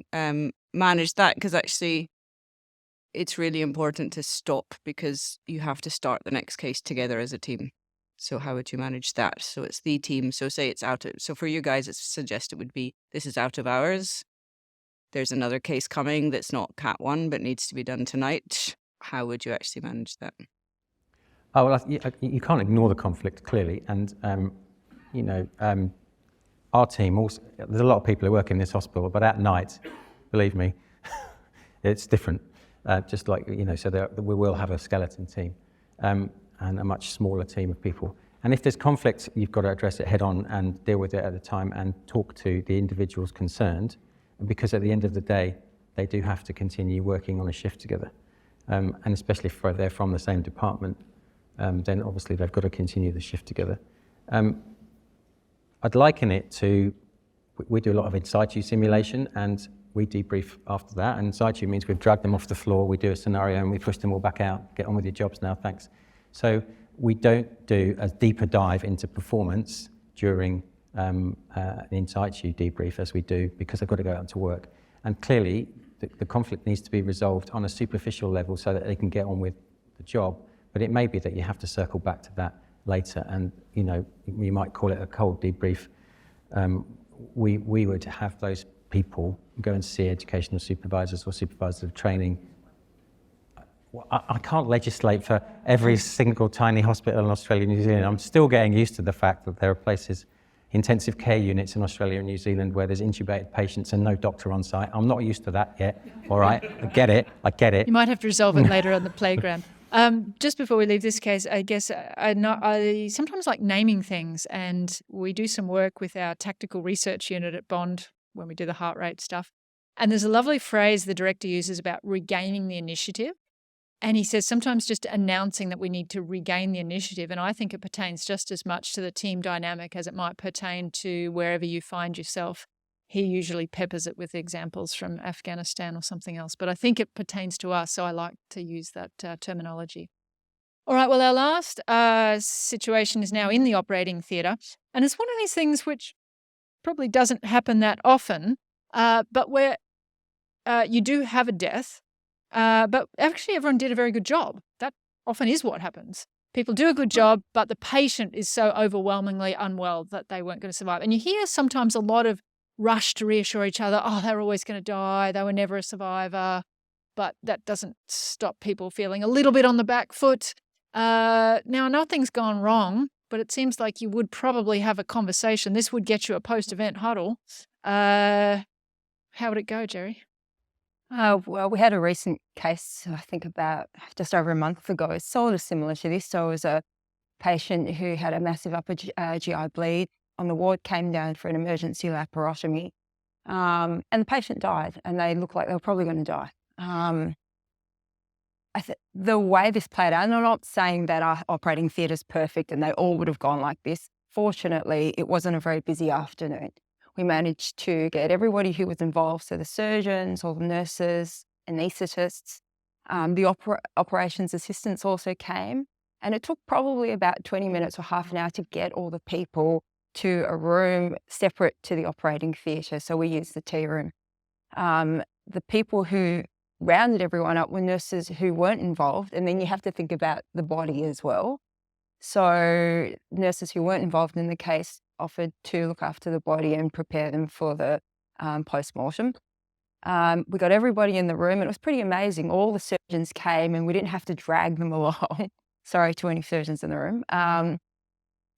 manage that? Because actually, it's really important to stop because you have to start the next case together as a team. So how would you manage that? So it's the team. So say it's so for you guys, it's suggested would be, this is out of hours. There's another case coming that's not Cat 1, but needs to be done tonight. How would you actually manage that? Oh, well, you can't ignore the conflict, clearly. And, our team also, there's a lot of people who work in this hospital, but at night, believe me, it's different. Just like, so we will have a skeleton team. And a much smaller team of people. And if there's conflict, you've got to address it head on and deal with it at the time and talk to the individuals concerned, because at the end of the day, they do have to continue working on a shift together. And especially if they're from the same department, then obviously they've got to continue the shift together. I'd liken it to, we do a lot of in situ simulation and we debrief after that. And in situ means we've dragged them off the floor, we do a scenario and we push them all back out, get on with your jobs now, thanks. So we don't do a deeper dive into performance during an in situ debrief as we do because they've got to go out to work. And clearly, the conflict needs to be resolved on a superficial level so that they can get on with the job. But it may be that you have to circle back to that later, and you might call it a cold debrief. We would have those people go and see educational supervisors or supervisors of training. I can't legislate for every single tiny hospital in Australia and New Zealand. I'm still getting used to the fact that there are places, intensive care units in Australia and New Zealand where there's intubated patients and no doctor on site. I'm not used to that yet, all right? I get it. You might have to resolve it later on the playground. Just before we leave this case, I guess I sometimes like naming things, and we do some work with our tactical research unit at Bond when we do the heart rate stuff. And there's a lovely phrase the director uses about regaining the initiative. And he says sometimes just announcing that we need to regain the initiative. And I think it pertains just as much to the team dynamic as it might pertain to wherever you find yourself. He usually peppers it with examples from Afghanistan or something else. But I think it pertains to us, so I like to use that terminology. All right, well, our last situation is now in the operating theatre. And it's one of these things which probably doesn't happen that often, but where you do have a death. But actually, everyone did a very good job. That often is what happens. People do a good job, but the patient is so overwhelmingly unwell that they weren't going to survive. And you hear sometimes a lot of rush to reassure each other, oh, they were always going to die, they were never a survivor. But that doesn't stop people feeling a little bit on the back foot. Now, nothing's gone wrong, but it seems like you would probably have a conversation. This would get you a post-event huddle. How would it go, Gerri? Well, we had a recent case, I think about just over a month ago. It's sort of similar to this. So it was a patient who had a massive upper GI bleed on the ward, came down for an emergency laparotomy, and the patient died, and they looked like they were probably going to die. The way this played out, and I'm not saying that our operating theatre is perfect and they all would have gone like this. Fortunately, it wasn't a very busy afternoon. We managed to get everybody who was involved, so the surgeons, all the nurses, anaesthetists, the operations assistants also came. And it took probably about 20 minutes or half an hour to get all the people to a room separate to the operating theatre. So we used the tea room. The people who rounded everyone up were nurses who weren't involved. And then you have to think about the body as well. So nurses who weren't involved in the case offered to look after the body and prepare them for the post-mortem. We got everybody in the room, and it was pretty amazing. All the surgeons came and we didn't have to drag them along. Sorry to any surgeons in the room.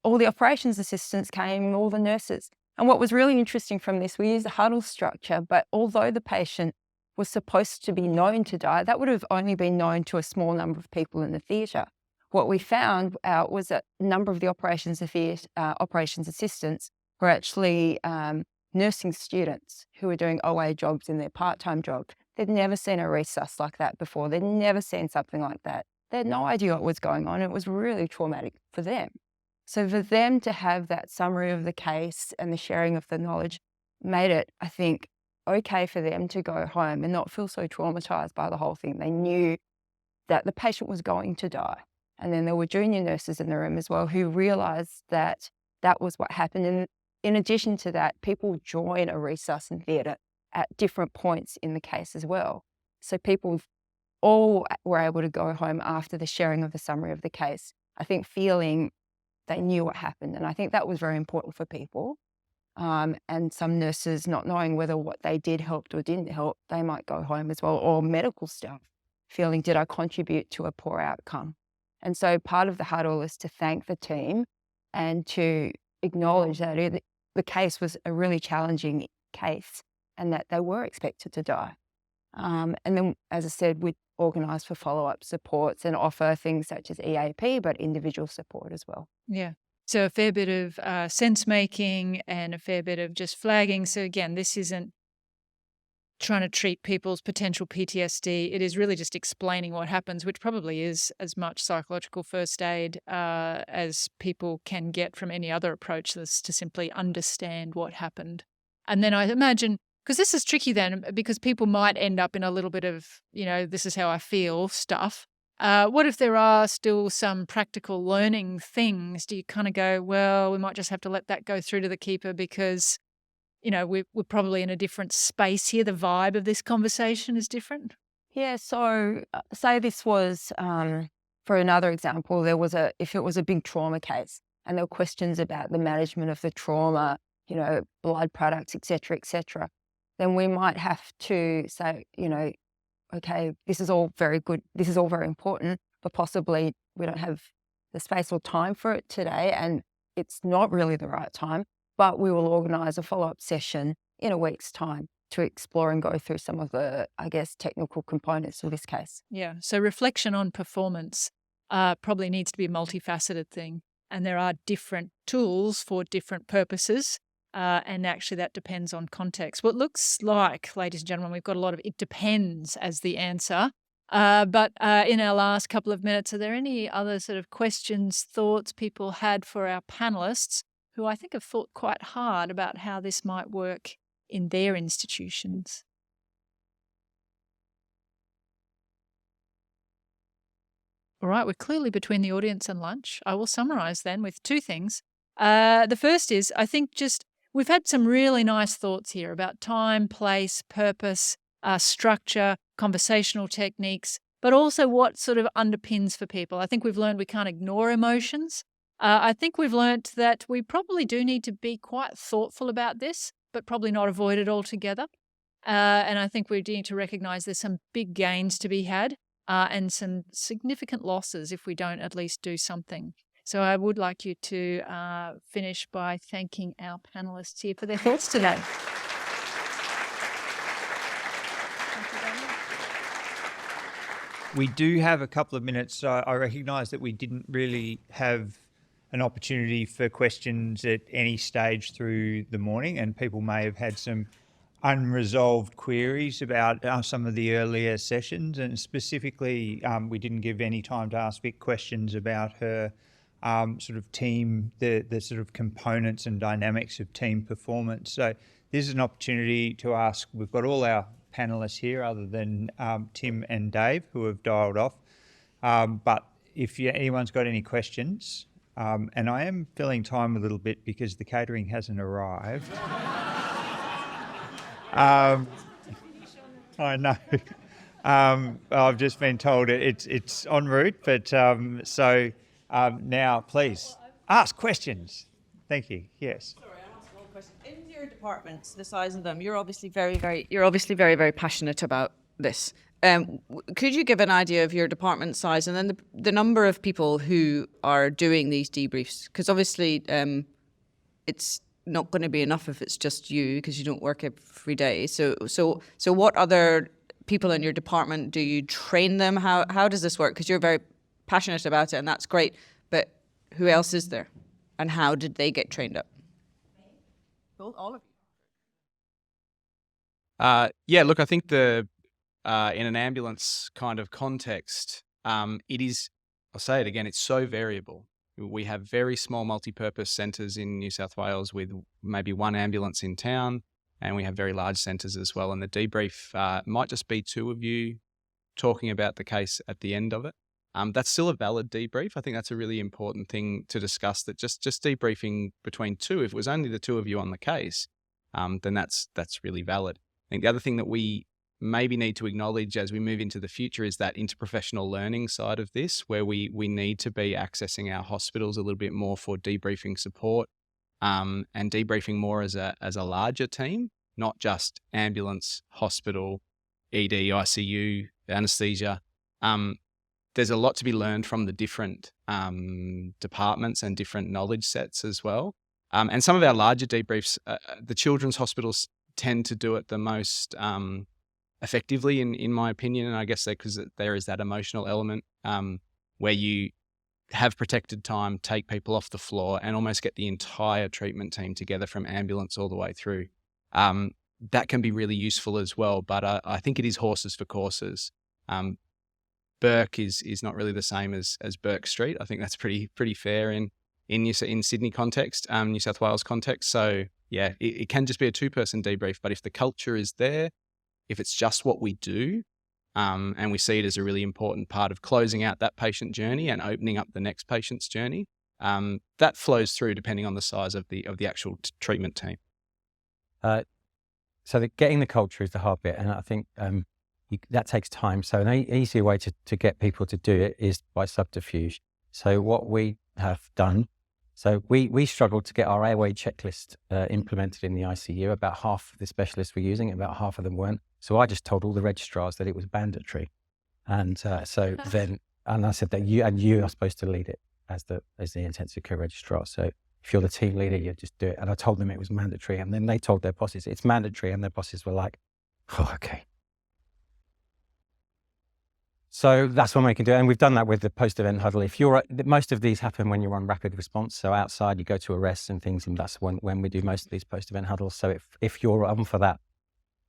All the operations assistants came, all the nurses. And what was really interesting from this, we used the huddle structure, but although the patient was supposed to be known to die, that would have only been known to a small number of people in the theatre. What we found out was that a number of the operations assistants were actually nursing students who were doing OA jobs in their part-time job. They'd never seen a resus like that before. They'd never seen something like that. They had no idea what was going on. It was really traumatic for them. So for them to have that summary of the case and the sharing of the knowledge made it, I think, okay for them to go home and not feel so traumatized by the whole thing. They knew that the patient was going to die. And then there were junior nurses in the room as well who realized that that was what happened. And in addition to that, people join a resus and theatre at different points in the case as well. So people all were able to go home after the sharing of the summary of the case, I think feeling they knew what happened. And I think that was very important for people. And some nurses not knowing whether what they did helped or didn't help, they might go home as well, or medical staff feeling, did I contribute to a poor outcome? And so part of the huddle is to thank the team and to acknowledge that the case was a really challenging case and that they were expected to die. And then, as I said, we organise for follow-up supports and offer things such as EAP, but individual support as well. Yeah. So a fair bit of sense-making and a fair bit of just flagging. So again, this isn't trying to treat people's potential PTSD. It is really just explaining what happens, which probably is as much psychological first aid as people can get from any other approach, to simply understand what happened. And then I imagine, because this is tricky then, because people might end up in a little bit of, this is how I feel stuff. What if there are still some practical learning things? Do you kind of go, well, we might just have to let that go through to the keeper because, we're probably in a different space here. The vibe of this conversation is different. Yeah, so say this was, for another example, if it was a big trauma case and there were questions about the management of the trauma, blood products, et cetera, then we might have to say, okay, this is all very good, this is all very important, but possibly we don't have the space or time for it today and it's not really the right time, but we will organise a follow-up session in a week's time to explore and go through some of the, technical components of this case. Yeah, so reflection on performance probably needs to be a multifaceted thing, and there are different tools for different purposes. And actually that depends on context. What looks like, ladies and gentlemen, we've got a lot of it depends as the answer. But in our last couple of minutes, are there any other sort of questions, thoughts people had for our panellists who I think have thought quite hard about how this might work in their institutions? All right, we're clearly between the audience and lunch. I will summarise then with two things. The first is, I think we've had some really nice thoughts here about time, place, purpose, structure, conversational techniques, but also what sort of underpins for people. I think we've learned we can't ignore emotions. I think we've learned that we probably do need to be quite thoughtful about this, but probably not avoid it altogether. And I think we need to recognise there's some big gains to be had and some significant losses if we don't at least do something. So I would like you to finish by thanking our panellists here for their thoughts today. We do have a couple of minutes, so I recognise that we didn't really have an opportunity for questions at any stage through the morning, and people may have had some unresolved queries about some of the earlier sessions, and specifically we didn't give any time to ask Vic questions about her sort of team, the sort of components and dynamics of team performance. So this is an opportunity to ask. We've got all our panellists here other than Tim and Dave who have dialed off. But if anyone's got any questions, and I am filling time a little bit because the catering hasn't arrived. I know. I've just been told it's en route, but now please ask questions. Thank you. Yes. Sorry, I'll ask one question. In your departments, the size of them, you're obviously very, very passionate about this. Could you give an idea of your department size and then the number of people who are doing these debriefs? Because obviously it's not going to be enough if it's just you because you don't work every day. So what other people in your department, do you train them? How does this work? Because you're very passionate about it and that's great, but who else is there? And how did they get trained up? All of you. Look, I think in an ambulance kind of context, it is, I'll say it again, it's so variable. we have very small multi-purpose centres in New South Wales with maybe one ambulance in town, and we have very large centres as well. And the debrief might just be two of you talking about the case at the end of it. That's still a valid debrief. I think that's a really important thing to discuss, that just debriefing between two, if it was only the two of you on the case, then that's really valid. I think the other thing that we maybe need to acknowledge as we move into the future is that interprofessional learning side of this, where we need to be accessing our hospitals a little bit more for debriefing support, and debriefing more as a larger team, not just ambulance, hospital, ED, ICU, anaesthesia. There's a lot to be learned from the different departments and different knowledge sets as well. And some of our larger debriefs, the children's hospitals tend to do it the most effectively, in my opinion. And I guess because there is that emotional element where you have protected time, take people off the floor, and almost get the entire treatment team together from ambulance all the way through. That can be really useful as well. But I think it is horses for courses. Burke is not really the same as Burke Street. I think that's pretty fair in Sydney context, New South Wales context. So yeah, it can just be a two-person debrief, but if the culture is there, if it's just what we do, and we see it as a really important part of closing out that patient journey and opening up the next patient's journey, that flows through depending on the size of the actual treatment team. So getting the culture is the hard bit, and I think that takes time. So an easier way to get people to do it is by subterfuge. So what we have done, so we struggled to get our Airway checklist implemented in the ICU. About half of the specialists were using it, about half of them weren't. So I just told all the registrars that it was mandatory. And so then, and I said that you are supposed to lead it as the intensive care registrar. So if you're the team leader, you just do it. And I told them it was mandatory. And then they told their bosses it's mandatory. And their bosses were like, oh, okay. So that's one way you can do it. And we've done that with the Post Event Huddle. Most of these happen when you're on rapid response. So outside, you go to arrests and things, and that's when we do most of these Post Event Huddles. So if you're on for that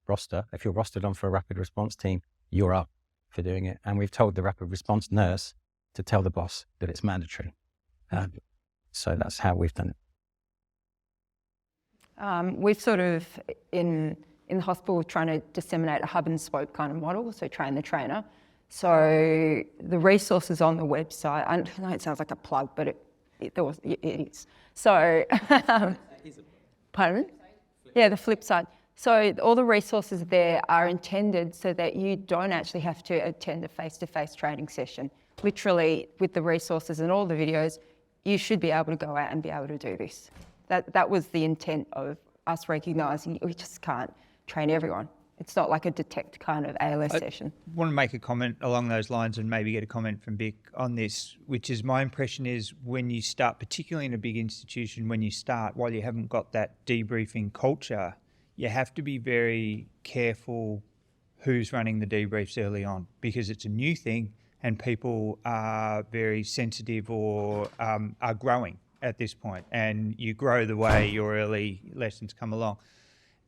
roster, if you're rostered on for a rapid response team, you're up for doing it. And we've told the rapid response nurse to tell the boss that it's mandatory. So that's how we've done it. We've sort of, in the hospital, trying to disseminate a hub and spoke kind of model, so train the trainer. So the resources on the website, I know it sounds like a plug, but it is. So, pardon? Yeah, the flip side. So all the resources there are intended so that you don't actually have to attend a face-to-face training session. Literally, with the resources and all the videos, you should be able to go out and be able to do this. That was the intent of us recognising we just can't train everyone. It's not like a detect kind of ALS session. I want to make a comment along those lines and maybe get a comment from Vic on this, which is my impression is when you start, particularly in a big institution, when you start, while you haven't got that debriefing culture, you have to be very careful who's running the debriefs early on, because it's a new thing and people are very sensitive or are growing at this point, and you grow the way your early lessons come along.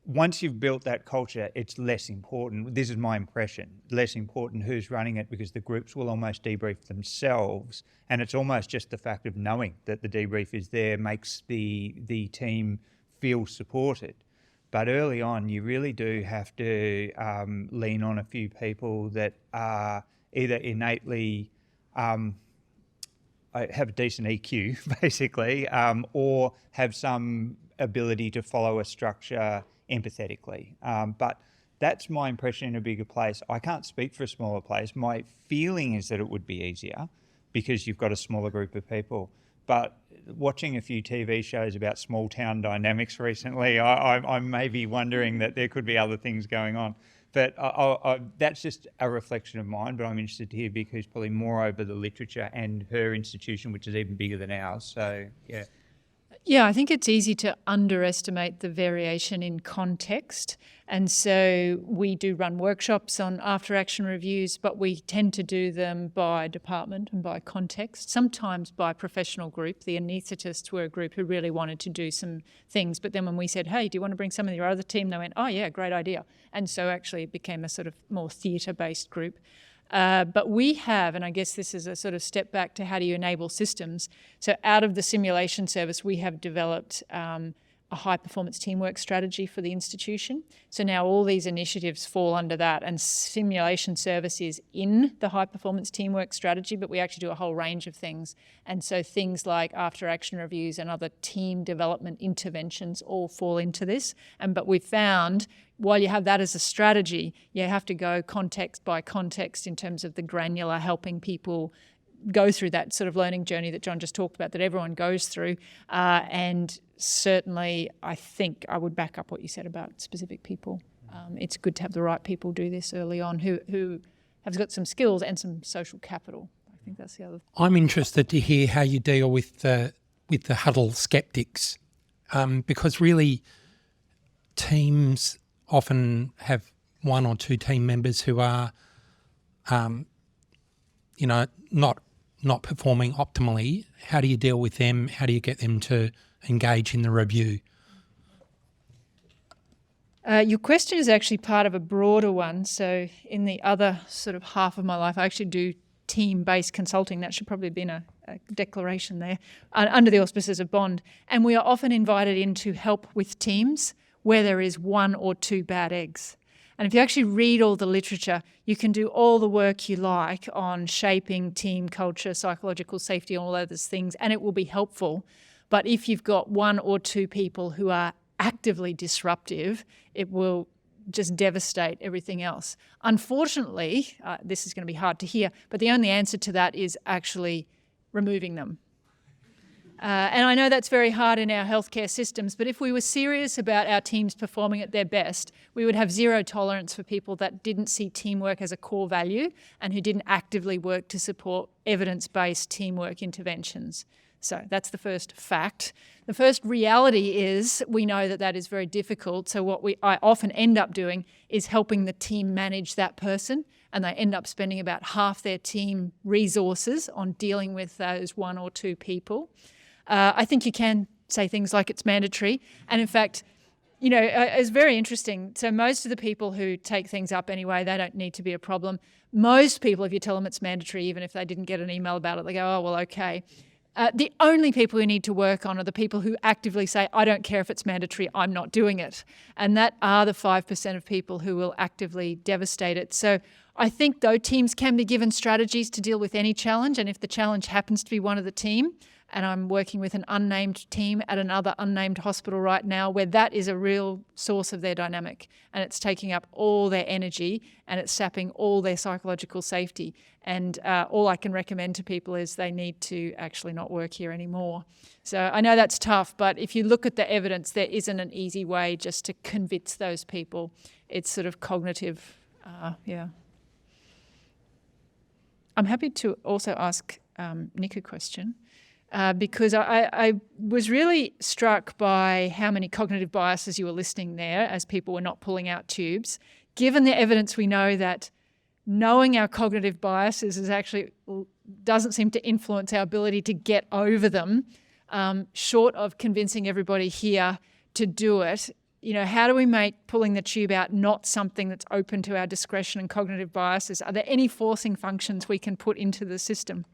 Once you've built that culture, it's less important. This is my impression. Less important who's running it, because the groups will almost debrief themselves, and it's almost just the fact of knowing that the debrief is there makes the team feel supported. But early on, you really do have to lean on a few people that are either innately have a decent EQ, basically, or have some ability to follow a structure empathetically. But that's my impression in a bigger place. I can't speak for a smaller place. My feeling is that it would be easier because you've got a smaller group of people. But watching a few TV shows about small town dynamics recently, I may be wondering that there could be other things going on. But that's just a reflection of mine, but I'm interested to hear Vic, who's probably more over the literature and her institution, which is even bigger than ours. So, yeah. Yeah, I think it's easy to underestimate the variation in context. And so we do run workshops on after-action reviews, but we tend to do them by department and by context, sometimes by professional group. The anaesthetists were a group who really wanted to do some things. But then when we said, hey, do you want to bring some of your other team? They went, oh, yeah, great idea. And so actually it became a sort of more theatre-based group. But we have, and I guess this is a sort of step back to how do you enable systems. So out of the simulation service, we have developed a high-performance teamwork strategy for the institution. So now all these initiatives fall under that, and simulation service is in the high-performance teamwork strategy, but we actually do a whole range of things. And so things like after-action reviews and other team development interventions all fall into this. But we've found, while you have that as a strategy, you have to go context by context in terms of the granular helping people go through that sort of learning journey that John just talked about, that everyone goes through. And certainly, I think I would back up what you said about specific people. It's good to have the right people do this early on who have got some skills and some social capital. I think that's the other thing. I'm interested to hear how you deal with the huddle skeptics, because really teams often have one or two team members who are, not performing optimally. How do you deal with them? How do you get them to engage in the review? Your question is actually part of a broader one. So in the other sort of half of my life, I actually do team-based consulting. That should probably have been a declaration there, under the auspices of Bond. And we are often invited in to help with teams where there is one or two bad eggs. And if you actually read all the literature, you can do all the work you like on shaping team culture, psychological safety, all those things, and it will be helpful. But if you've got one or two people who are actively disruptive, it will just devastate everything else. Unfortunately, this is going to be hard to hear, but the only answer to that is actually removing them. And I know that's very hard in our healthcare systems, but if we were serious about our teams performing at their best, we would have zero tolerance for people that didn't see teamwork as a core value and who didn't actively work to support evidence-based teamwork interventions. So that's the first fact. The first reality is we know that that is very difficult. So what I often end up doing is helping the team manage that person, and they end up spending about half their team resources on dealing with those one or two people. I think you can say things like it's mandatory. And in fact, it's very interesting. So most of the people who take things up anyway, they don't need to be a problem. Most people, if you tell them it's mandatory, even if they didn't get an email about it, they go, oh, well, okay. The only people who need to work on are the people who actively say, I don't care if it's mandatory, I'm not doing it. And that are the 5% of people who will actively devastate it. So I think, though, teams can be given strategies to deal with any challenge. And if the challenge happens to be one of the team, and I'm working with an unnamed team at another unnamed hospital right now where that is a real source of their dynamic, and it's taking up all their energy and it's sapping all their psychological safety. And all I can recommend to people is they need to actually not work here anymore. So I know that's tough, but if you look at the evidence, there isn't an easy way just to convince those people. It's sort of cognitive, yeah. I'm happy to also ask Nick a question. Because I was really struck by how many cognitive biases you were listing there as people were not pulling out tubes. Given the evidence, we know that knowing our cognitive biases doesn't seem to influence our ability to get over them, short of convincing everybody here to do it. How do we make pulling the tube out not something that's open to our discretion and cognitive biases? Are there any forcing functions we can put into the system?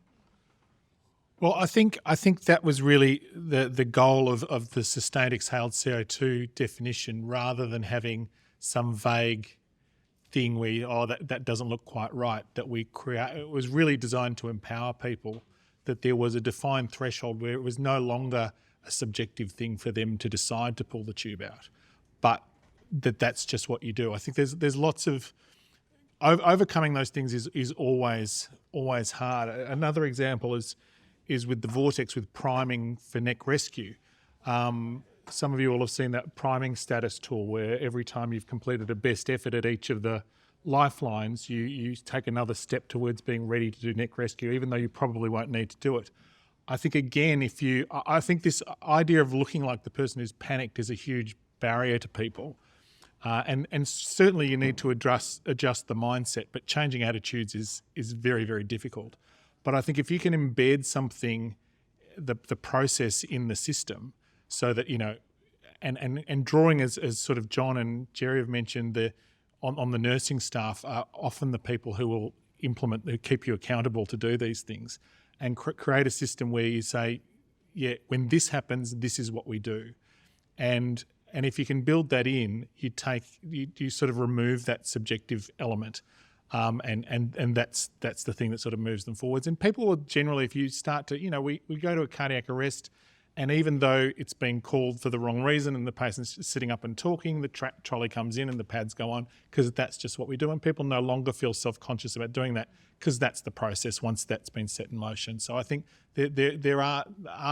Well, I think that was really the goal of the sustained exhaled CO2 definition, rather than having some vague thing where, that doesn't look quite right, that we create. It was really designed to empower people, that there was a defined threshold where it was no longer a subjective thing for them to decide to pull the tube out, but that's just what you do. I think there's lots of overcoming those things is always hard. Another example is with the Vortex, with priming for neck rescue. Some of you will have seen that priming status tool where every time you've completed a best effort at each of the lifelines, you take another step towards being ready to do neck rescue, even though you probably won't need to do it. I think, again, I think this idea of looking like the person who's panicked is a huge barrier to people. And certainly you need to adjust the mindset, but changing attitudes is very, very difficult. But I think if you can embed something, the process in the system, so that, and drawing as sort of John and Gerri have mentioned, on the nursing staff are often the people who will implement, that keep you accountable to do these things, and create a system where you say, yeah, when this happens, this is what we do. And if you can build that in, you sort of remove that subjective element. And that's the thing that sort of moves them forwards. And people will generally, if you start to, we go to a cardiac arrest, and even though it's been called for the wrong reason and the patient's sitting up and talking, the trolley comes in and the pads go on, because that's just what we do. And people no longer feel self-conscious about doing that, because that's the process once that's been set in motion. So I think there are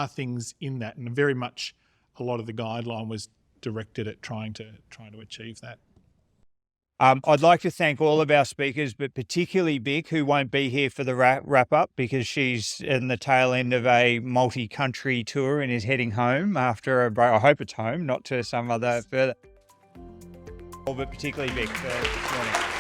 things in that, and very much a lot of the guideline was directed at trying to achieve that. I'd like to thank all of our speakers, but particularly Vic, who won't be here for the wrap up because she's in the tail end of a multi-country tour and is heading home after a break. I hope it's home, not to some other further. But particularly Vic for this morning.